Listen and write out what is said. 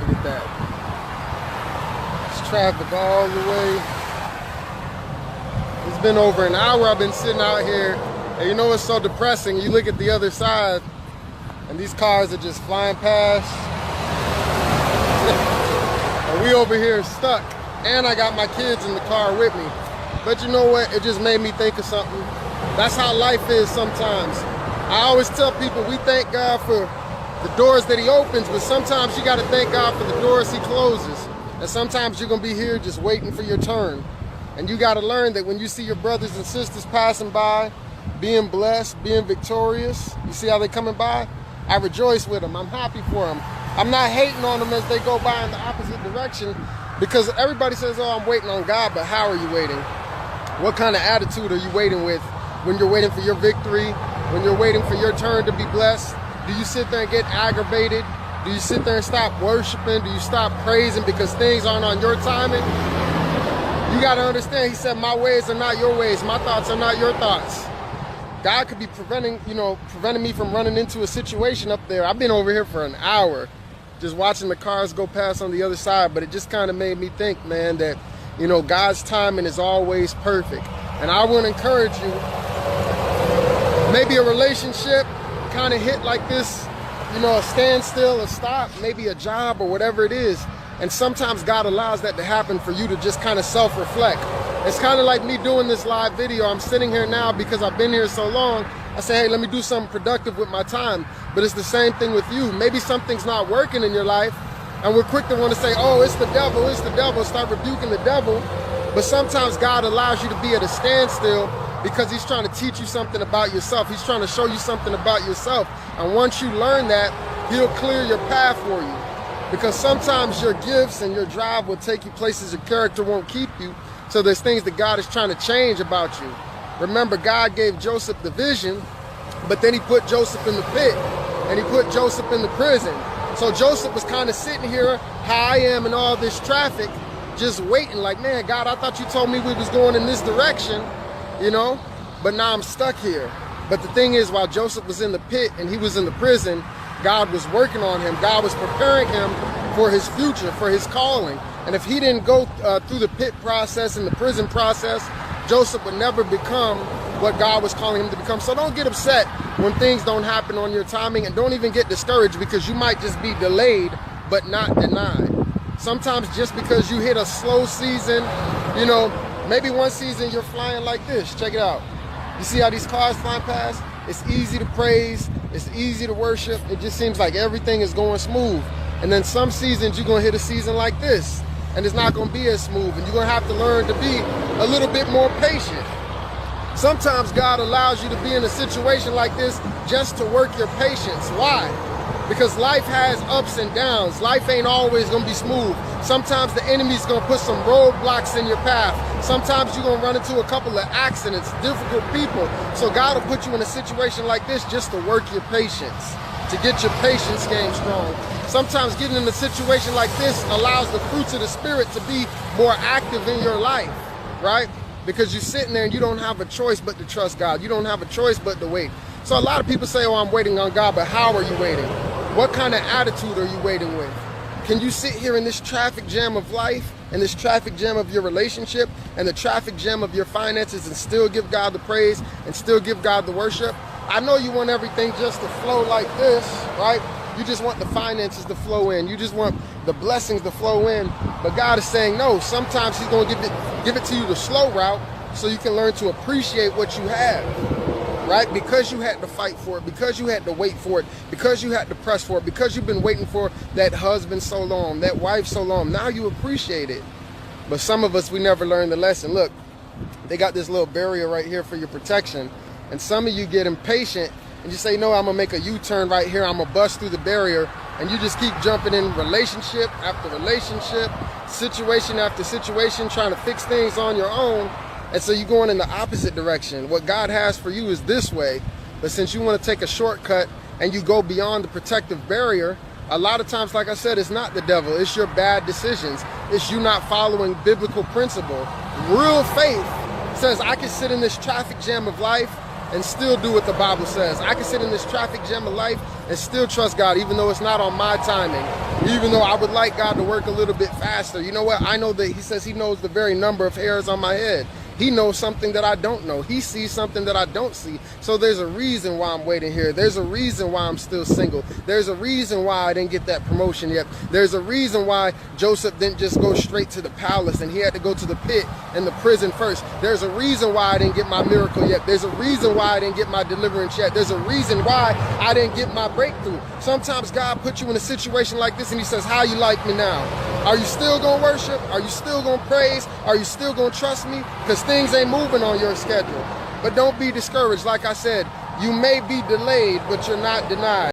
Look at that. It's traffic all the way. It's been over an hour I've been sitting out here. And you know what's so depressing? You look at the other side and these cars are just flying past. And we over here stuck. And I got my kids in the car with me. But you know what? It just made me think of something. That's how life is sometimes. I always tell people we thank God for the doors that he opens, but sometimes you got to thank God for the doors he closes. And sometimes you're going to be here just waiting for your turn. And you got to learn that when you see your brothers and sisters passing by, being blessed, being victorious, you see how they're coming by? I rejoice with them. I'm happy for them. I'm not hating on them as they go by in the opposite direction, because everybody says, oh, I'm waiting on God, but how are you waiting? What kind of attitude are you waiting with when you're waiting for your victory, when you're waiting for your turn to be blessed? Do you sit there and get aggravated? Do you sit there and stop worshiping? Do you stop praising because things aren't on your timing? You got to understand, he said, my ways are not your ways. My thoughts are not your thoughts. God could be preventing me from running into a situation up there. I've been over here for an hour just watching the cars go past on the other side, but it just kind of made me think, man, that, God's timing is always perfect. And I want to encourage you, maybe a relationship kind of hit like this, a standstill, a stop, maybe a job or whatever it is. And sometimes God allows that to happen for you to just kind of self-reflect. It's kind of like me doing this live video. I'm sitting here now because I've been here so long. I say, hey, let me do something productive with my time. But it's the same thing with you. Maybe something's not working in your life, and we're quick to want to say, oh, it's the devil, start rebuking the devil. But sometimes God allows you to be at a standstill because he's trying to teach you something about yourself. He's trying to show you something about yourself. And once you learn that, he'll clear your path for you. Because sometimes your gifts and your drive will take you places your character won't keep you. So there's things that God is trying to change about you. Remember, God gave Joseph the vision, but then he put Joseph in the pit, and he put Joseph in the prison. So Joseph was kind of sitting here, how I am in all this traffic, just waiting like, man, God, I thought you told me we was going in this direction, but now I'm stuck here. But the thing is, while Joseph was in the pit and he was in the prison, God was working on him. God was preparing him for his future, for his calling. And if he didn't go through the pit process and the prison process, Joseph would never become what God was calling him to become. So don't get upset when things don't happen on your timing, and don't even get discouraged because you might just be delayed but not denied. Sometimes just because you hit a slow season, maybe one season you're flying like this. Check it out. You see how these cars flying past? It's easy to praise. It's easy to worship. It just seems like everything is going smooth. And then some seasons you're going to hit a season like this, and it's not going to be as smooth, and you're going to have to learn to be a little bit more patient. Sometimes God allows you to be in a situation like this just to work your patience. Why? Because life has ups and downs. Life ain't always going to be smooth. Sometimes the enemy's going to put some roadblocks in your path. Sometimes you're going to run into a couple of accidents, difficult people. So God will put you in a situation like this just to work your patience, to get your patience game strong. Sometimes getting in a situation like this allows the fruits of the Spirit to be more active in your life, right? Because you're sitting there and you don't have a choice but to trust God. You don't have a choice but to wait. So a lot of people say, oh, I'm waiting on God, but how are you waiting? What kind of attitude are you waiting with? Can you sit here in this traffic jam of life, and this traffic jam of your relationship, and the traffic jam of your finances, and still give God the praise and still give God the worship? I know you want everything just to flow like this, right? You just want the finances to flow in. You just want the blessings to flow in. But God is saying, no, sometimes he's going to give it to you the slow route so you can learn to appreciate what you have, right? Because you had to fight for it, because you had to wait for it, because you had to press for it, because you've been waiting for that husband so long, that wife so long. Now you appreciate it. But some of us, we never learned the lesson. Look, they got this little barrier right here for your protection. And some of you get impatient and you say, no, I'm going to make a U-turn right here. I'm going to bust through the barrier. And you just keep jumping in relationship after relationship, situation after situation, trying to fix things on your own. And so you're going in the opposite direction. What God has for you is this way. But since you want to take a shortcut and you go beyond the protective barrier, a lot of times, like I said, it's not the devil. It's your bad decisions. It's you not following biblical principle. Real faith says I can sit in this traffic jam of life and still do what the Bible says. I can sit in this traffic jam of life and still trust God, even though it's not on my timing, even though I would like God to work a little bit faster. You know what? I know that he says he knows the very number of hairs on my head. He knows something that I don't know. He sees something that I don't see. So there's a reason why I'm waiting here. There's a reason why I'm still single. There's a reason why I didn't get that promotion yet. There's a reason why Joseph didn't just go straight to the palace and he had to go to the pit and the prison first. There's a reason why I didn't get my miracle yet. There's a reason why I didn't get my deliverance yet. There's a reason why I didn't get my breakthrough. Sometimes God puts you in a situation like this and he says, how you like me now? Are you still gonna worship? Are you still gonna praise? Are you still gonna trust me? Because things ain't moving on your schedule. But don't be discouraged. Like I said, you may be delayed, but you're not denied.